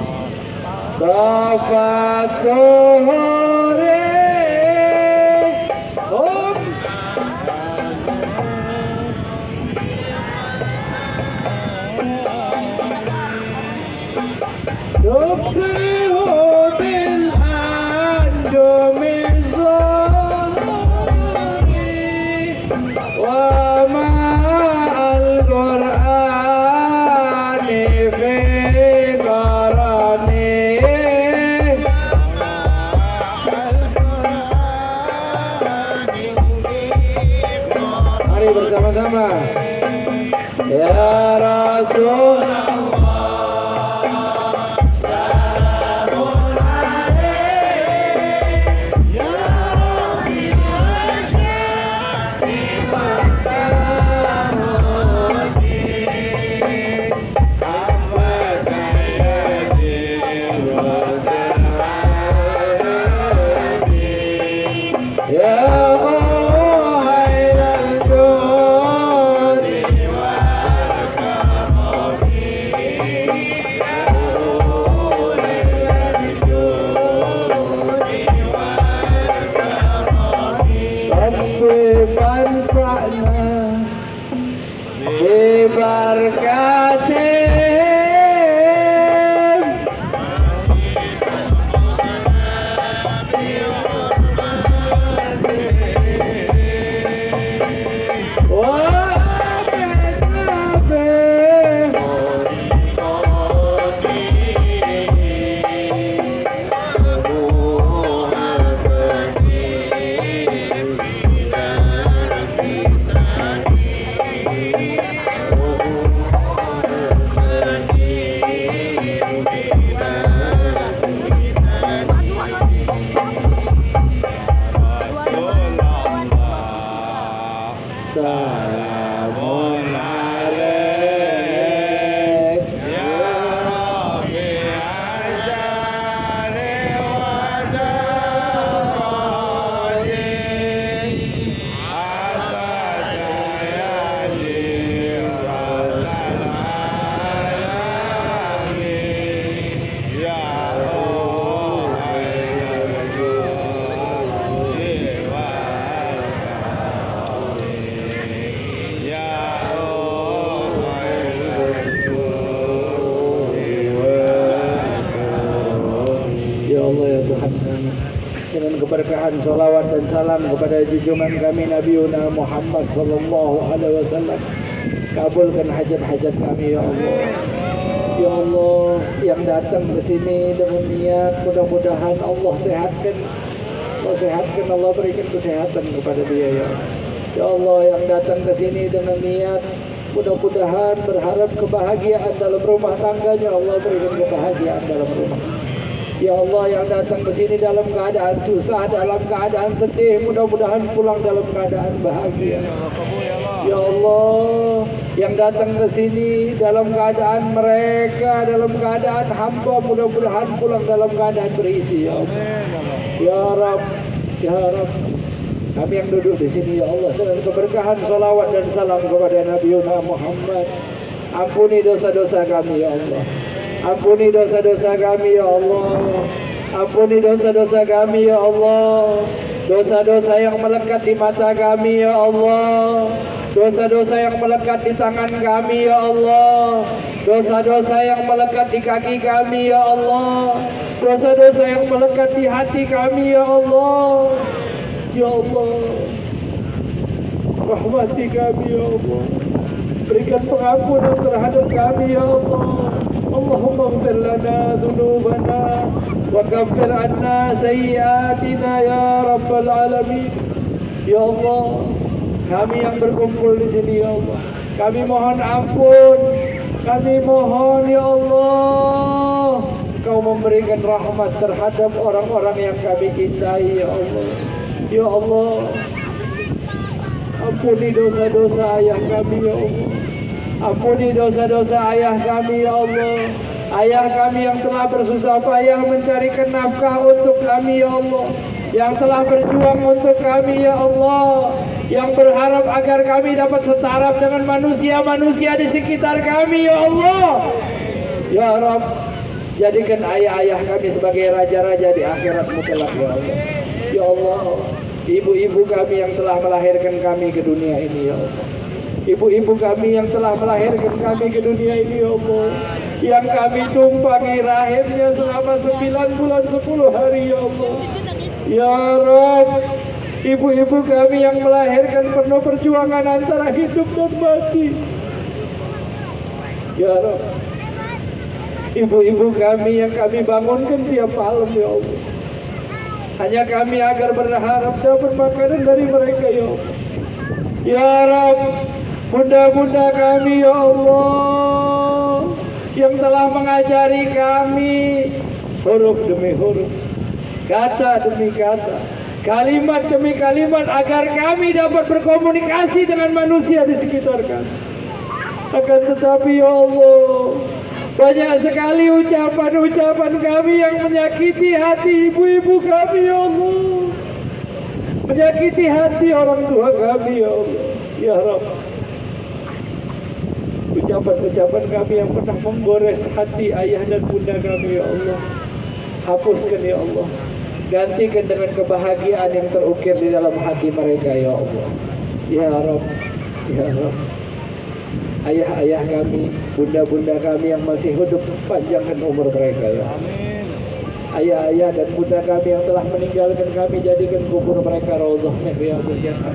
Tuhuri Dukrihu bil anjumi zahari wa ma'al Qur'ani fi qarani. Mari bersama-sama ya Rasulullah. keberkahan salawat dan salam kepada junjungan kami Nabi Muhammad sallallahu alaihi wasallam. Kabulkan hajat-hajat kami ya Allah. Ya Allah, yang datang ke sini dengan niat mudah-mudahan Allah sehatkan. Allah sehatkan, Allah berikan kesehatan kepada dia ya. Ya Allah, yang datang ke sini dengan niat mudah-mudahan berharap kebahagiaan dalam rumah tangganya, Allah berikan kebahagiaan dalam rumah. Ya Allah, yang datang ke sini dalam keadaan susah, dalam keadaan sedih, mudah-mudahan pulang dalam keadaan bahagia. Ya Allah, yang datang ke sini dalam keadaan mereka, dalam keadaan hamba, mudah-mudahan pulang dalam keadaan berisi. Ya Allah, ya Rabb, ya Rabb. Kami yang duduk di sini ya Allah dengan keberkahan salawat dan salam kepada Nabi Muhammad. Ampuni dosa-dosa kami ya Allah. Ampuni dosa-dosa kami ya Allah. Ampuni dosa-dosa kami ya Allah. Dosa-dosa yang melekat di mata kami ya Allah. Dosa-dosa yang melekat di tangan kami ya Allah. Dosa-dosa yang melekat di kaki kami ya Allah. Dosa-dosa yang melekat di hati kami ya Allah. Ya Allah, rahmati kami ya Allah. Berikan pengampunan terhadap kami ya Allah. Allahumma ighfir lana dhunubana wa kaffir anna sayyiatina ya rabbal alamin. Ya Allah, kami yang berkumpul di sini ya Allah, kami mohon ampun. Kami mohon ya Allah, Kau memberikan rahmat terhadap orang-orang yang kami cintai ya Allah. Ya Allah, ampuni dosa-dosa ayah kami ya Allah. Ampuni dosa-dosa ayah kami ya Allah. Ayah kami yang telah bersusah payah mencarikan nafkah untuk kami ya Allah, yang telah berjuang untuk kami ya Allah, yang berharap agar kami dapat setaraf dengan manusia-manusia di sekitar kami ya Allah. Ya Rabb, jadikan ayah-ayah kami sebagai raja-raja di akhirat-Mu kelak ya Allah. Ya Allah, ibu-ibu kami yang telah melahirkan kami ke dunia ini ya Allah. Ibu-ibu kami yang telah melahirkan kami ke dunia ini ya Allah, yang kami tumpangi rahimnya selama 9 bulan 10 hari ya Allah. Ya Rabb, ibu-ibu kami yang melahirkan penuh perjuangan antara hidup dan mati. Ya Rabb, ibu-ibu kami yang kami bangunkan tiap malam ya Allah, hanya kami agar berharap dapat makanan dari mereka ya Allah. Ya Rabb, bunda-bunda kami ya Allah, yang telah mengajari kami huruf demi huruf, kata demi kata, kalimat demi kalimat, agar kami dapat berkomunikasi dengan manusia di sekitar kami. Akan tetapi ya Allah, banyak sekali ucapan-ucapan kami yang menyakiti hati ibu-ibu kami ya Allah, menyakiti hati orang tua kami ya Allah. Ya Rabb, ucapan-ucapan kami yang pernah menggores hati ayah dan bunda kami ya Allah, hapuskan ya Allah. Gantikan dengan kebahagiaan yang terukir di dalam hati mereka ya Allah. Ya Rabb, ya Rabb. Ayah-ayah kami, bunda-bunda kami yang masih hidup, panjangkan umur mereka ya Amin. Ayah-ayah dan bunda kami yang telah meninggalkan kami, jadikan kubur mereka raudhah min riyadhil jannah,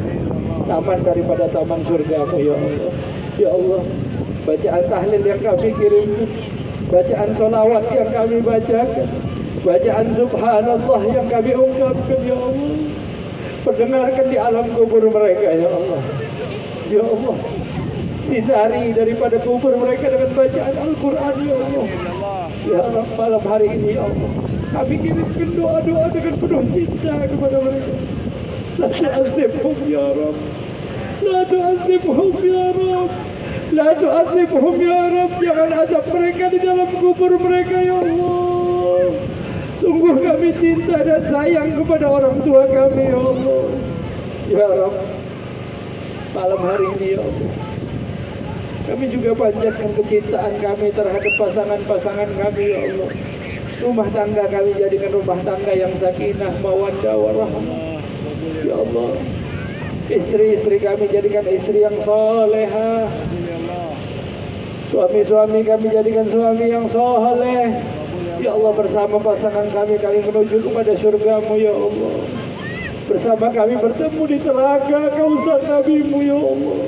taman daripada taman surga-Mu ya Allah. Ya Allah, bacaan tahlil yang kami kirimkan, bacaan sholawat yang kami bacakan, bacaan subhanallah yang kami ungkapkan ya Allah, perdengarkan di alam kubur mereka ya Allah. Ya Allah, sinari daripada kubur mereka dengan bacaan Al-Quran ya Allah. Ya Allah, malam hari ini ya Allah, kami kirimkan doa-doa dengan penuh cinta kepada mereka. La tu'adzibhum ya Rabb, la tu'adzibhum ya Rabb, la tu'adzibhum ya Rabb. Jangan azab mereka di dalam kubur mereka ya Allah. Sungguh kami cinta dan sayang kepada orang tua kami ya Allah. Ya Rabb, malam hari ini ya Allah, kami juga panjatkan kecintaan kami terhadap pasangan-pasangan kami ya Allah. Rumah tangga kami jadikan rumah tangga yang sakinah, mawaddah, warahmah ya Allah. Istri-istri kami jadikan istri yang salehah. Suami-suami kami jadikan suami yang saleh Ya Allah, bersama pasangan kami menuju kepada surga-Mu ya Allah. Bersama kami bertemu di telaga Kausar Nabi-Mu ya Allah.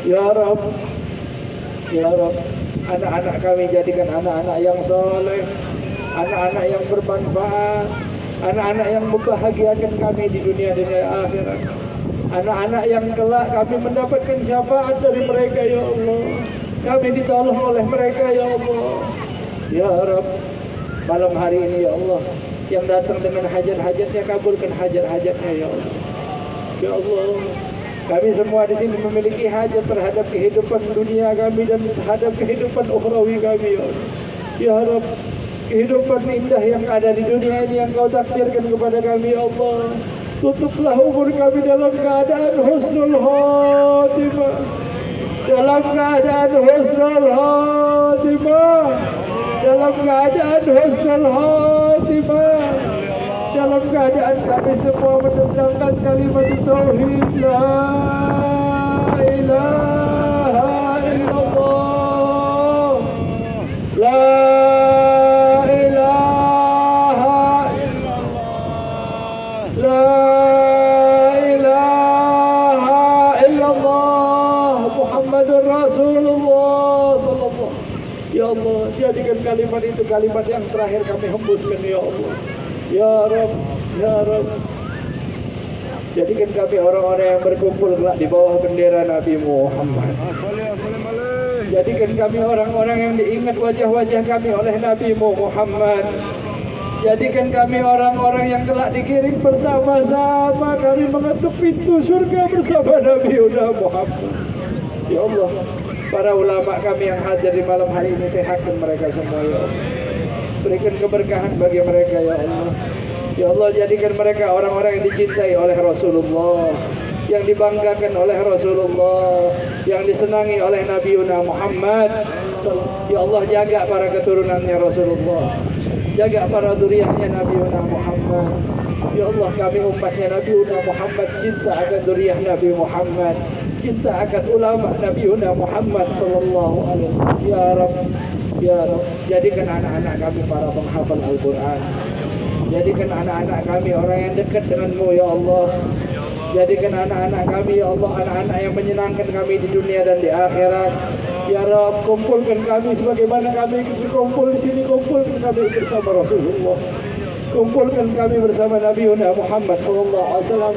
Ya Rabb, ya Rabb, anak-anak kami jadikan anak-anak yang soleh, anak-anak yang bermanfaat, anak-anak yang membahagiakan kami di dunia dan di akhirat. Anak-anak yang kelak kami mendapatkan syafaat dari mereka ya Allah. Kami ditolong oleh mereka ya Allah. Ya Rabb, malam hari ini ya Allah, yang datang dengan hajat-hajatnya, kabulkan hajat-hajatnya ya Allah. Ya Allah, kami semua di sini memiliki hajat terhadap kehidupan dunia kami dan terhadap kehidupan ukhrawi kami ya Allah. Ya Rabb, kehidupan indah yang ada di dunia ini yang Kau takdirkan kepada kami ya Allah. Tutuplah umur kami dalam keadaan husnul khatimah, dalam keadaan husnul khatimah, dalam keadaan husnul khatimah, dalam keadaan kami semua mendengarkan kalimat tauhid la ilaha illallah, la ilaha illallah, la ilaha illallah, Muhammadur Rasulullah sallallahu. Ya Allah, jadikan kalimat itu kalimat yang terakhir kami hembuskan ya Allah. Ya Rabb, ya Rabb, jadikan kami orang-orang yang berkumpul di bawah bendera Nabi Muhammad. Jadikan kami orang-orang yang diingat wajah-wajah kami oleh Nabi Muhammad. Jadikan kami orang-orang yang kelak dikirim bersama-sama kami mengetuk pintu surga bersama Nabi Muhammad. Ya Allah, para ulama kami yang hadir di malam hari ini, sehatkan mereka semua ya Allah. Berikan keberkahan bagi mereka ya Allah. Ya Allah, jadikan mereka orang-orang yang dicintai oleh Rasulullah, yang dibanggakan oleh Rasulullah, yang disenangi oleh Nabi Muhammad. Ya Allah, jaga para keturunannya Rasulullah, jaga para zuriyahnya Nabi Muhammad. Ya Allah, kami umatnya Nabi Muhammad cinta akan zuriyah Nabi Muhammad, cinta akan ulama Nabi Muhammad sallallahu alaihi wasallam. Ya Rabb, ya Rabb, jadikan anak-anak kami para penghafal Al-Quran. Jadikan anak-anak kami orang yang dekat dengan-Mu ya Allah. Jadikan anak-anak kami ya Allah anak-anak yang menyenangkan kami di dunia dan di akhirat. Ya Rabb, kumpulkan kami sebagaimana kami berkumpul di sini, kumpulkan kami bersama Rasulullah. Kumpulkan kami bersama Nabi Muhammad sallallahu alaihi wasallam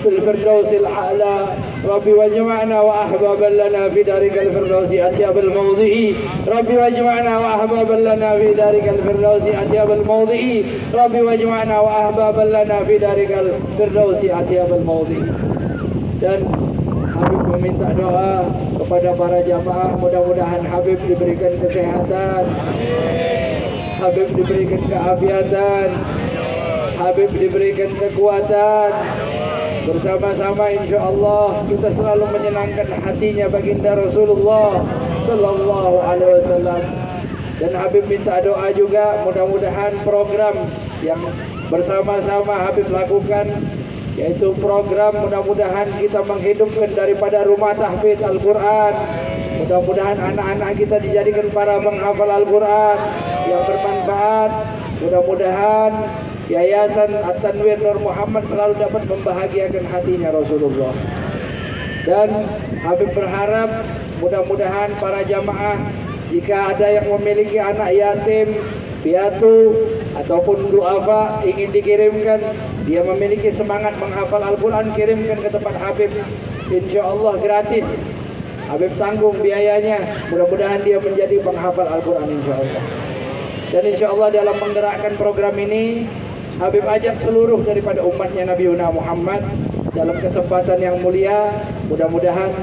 fil firdausil a'la. Rabbi wajma'na wa ahbaban lana fi darikal firdausi atyabal mawdhi'i. Rabbi wajma'na wa ahbaban lana fi darikal firdausi atyabal mawdhi'i. Rabbi wajma'na wa ahbaban lana fi darikal firdausi atyabal mawdhi'i. Dan Habib meminta doa kepada para jamaah, mudah-mudahan Habib diberikan kesehatan, Habib diberikan keafiatan, Habib diberikan kekuatan. Bersama-sama insya-Allah kita selalu menyenangkan hatinya baginda Rasulullah sallallahu alaihi wasallam. Dan Habib minta doa juga, mudah-mudahan program yang bersama-sama Habib lakukan, yaitu program mudah-mudahan kita menghidupkan daripada rumah tahfidz Al-Quran. Mudah-mudahan anak-anak kita dijadikan para penghafal Al-Quran yang bermanfaat. Mudah-mudahan Yayasan At-Tanwir Nur Muhammad selalu dapat membahagiakan hatinya Rasulullah. Dan Habib berharap mudah-mudahan para jamaah, jika ada yang memiliki anak yatim, piatu ataupun duafa ingin dikirimkan, dia memiliki semangat menghafal Al-Quran, kirimkan ke tempat Habib. Insya Allah gratis, Habib tanggung biayanya. Mudah-mudahan dia menjadi penghafal Al-Quran insya Allah. Dan insya Allah dalam menggerakkan program ini, Habib ajak seluruh daripada umatnya Nabi Muhammad dalam kesempatan yang mulia. Mudah-mudahan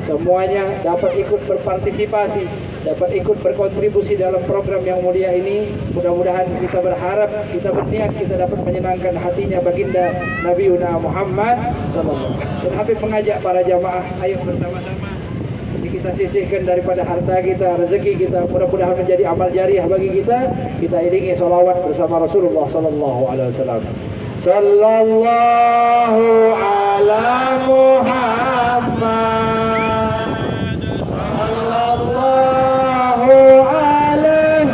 semuanya dapat ikut berpartisipasi, dapat ikut berkontribusi dalam program yang mulia ini. Mudah-mudahan kita berharap, kita berniat, kita dapat menyenangkan hatinya baginda Nabi Muhammad sallallahu alaihi wasallam. Dan Habib mengajak para jamaah, ayo bersama-sama kita sisihkan daripada harta kita, rezeki kita, mudah-mudahan menjadi amal jariah bagi kita. Kita iringi salawat bersama Rasulullah sallallahu alaihi wasallam. Sallallahu ala Muhammad, sallallahu alaihi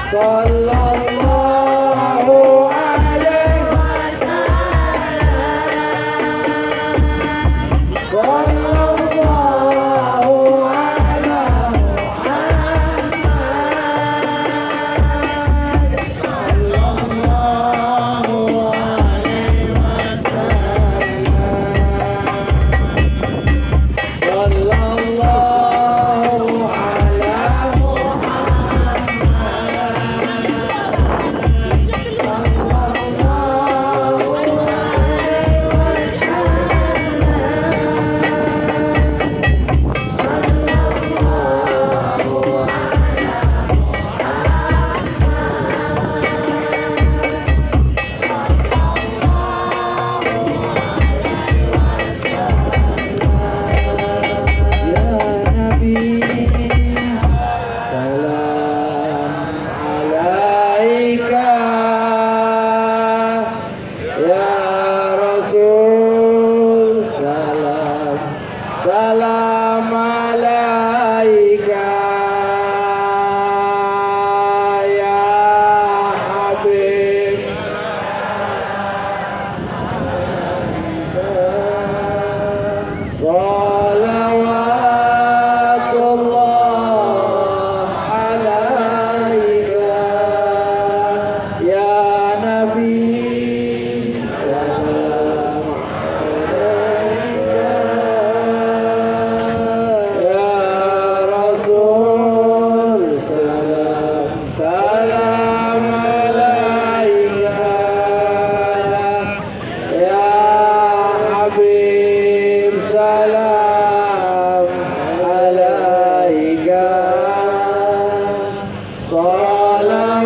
Sallallahu alaihi wasallam. Sallallahu ala Muhammad. Sallallahu alaihi wasallam. Sallallahu ala salam alaika ya Habib. Salawatullah alaika ya Nabi. Salam ya Rasul. Salam alaika ya Habib. Salam alaika. Salawatullah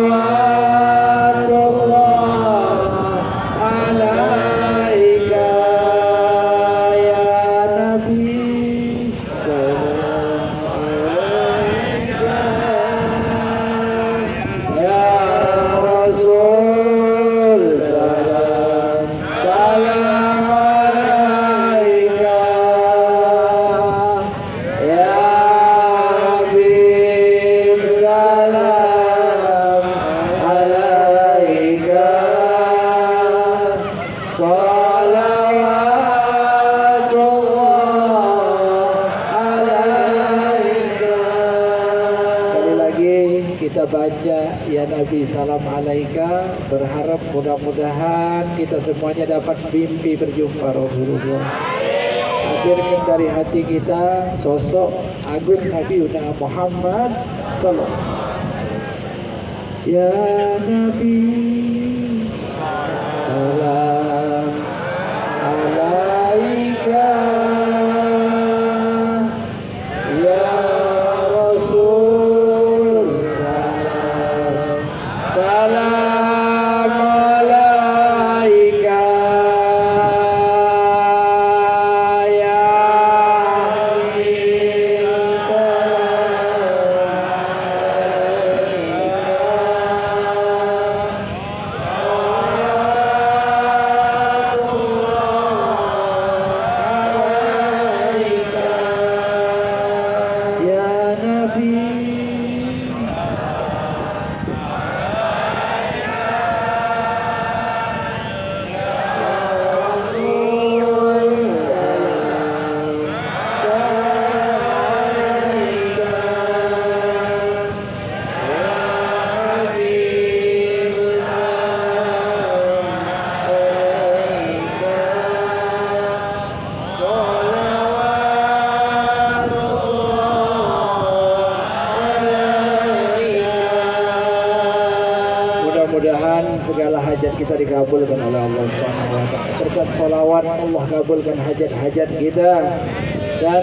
alaika ya Nabi. Salam alaika ya Rasul. Salam alaika ya Habib. Salam alaika. Salawatullah alaika. Sekali lagi kita baca ya Nabi salam alaika, berharap mudah-mudahan kita semuanya dapat mimpi berjumpa Rasulullah. Hadirkan dari hati kita sosok agung Nabi Muhammad sallallahu ya Nabi. Salam alaika ya Rasul. Salam alaika ya Habib. Ya Nabi. Mudah-mudahan segala hajat kita dikabulkan oleh Allah Subhanahu wa taala. Berkat sholawat Allah kabulkan hajat-hajat kita. Dan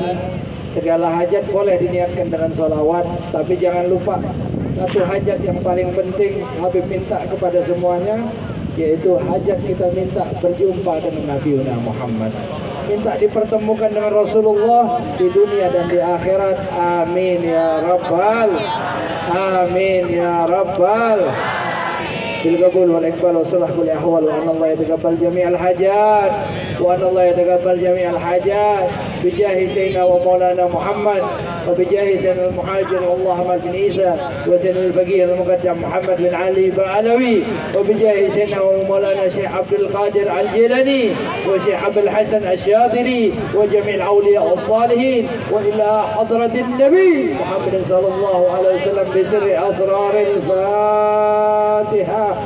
segala hajat boleh diniatkan dengan sholawat, tapi jangan lupa satu hajat yang paling penting Habib minta kepada semuanya, yaitu hajat kita minta berjumpa dengan Nabi Muhammad. Minta dipertemukan dengan Rasulullah di dunia dan di akhirat. Amin ya Rabbal. Amin ya Rabbal. بالقبول والإقبال وصلح كل أحوال وأن الله يتقبل جميع الحاجات وأن الله يتقبل جميع الحاجات بجاه سيدنا ومولانا محمد وبجاه سيدنا المهاجر والله محمد بن عيسى وسيدنا الفقيه المقدم محمد بن علي بعلوي وبجاه سيدنا ومولانا شيخ عبد القادر الجيلاني وشيخ عبد الحسن الشاذلي وجميع الأولياء الصالحين وإلى حضرة النبي محمد صلى الله عليه وسلم بسر أسرار الفاتحة.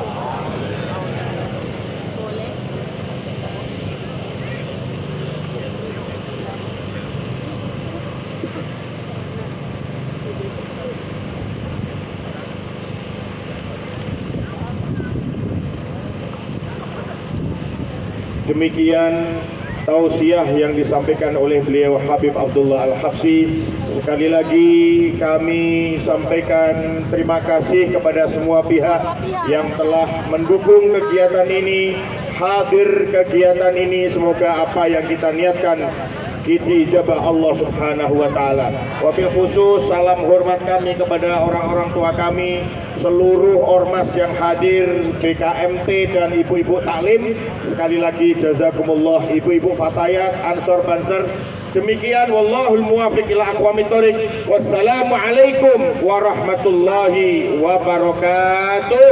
Demikian tausiah yang disampaikan oleh beliau Habib Abdullah Al-Habsyi. Sekali lagi kami sampaikan terima kasih kepada semua pihak yang telah mendukung kegiatan ini, hadir kegiatan ini. Semoga apa yang kita niatkan diijabah Allah Subhanahu wa taala. Wabil khusus salam hormat kami kepada orang-orang tua kami, seluruh ormas yang hadir, BKMT dan ibu-ibu taklim. Sekali lagi jazakumullah ibu-ibu fatayat, ansor banser. Demikian wallahul muwafiq ila aqwamit thoriq. Wassalamualaikum warahmatullahi wabarakatuh.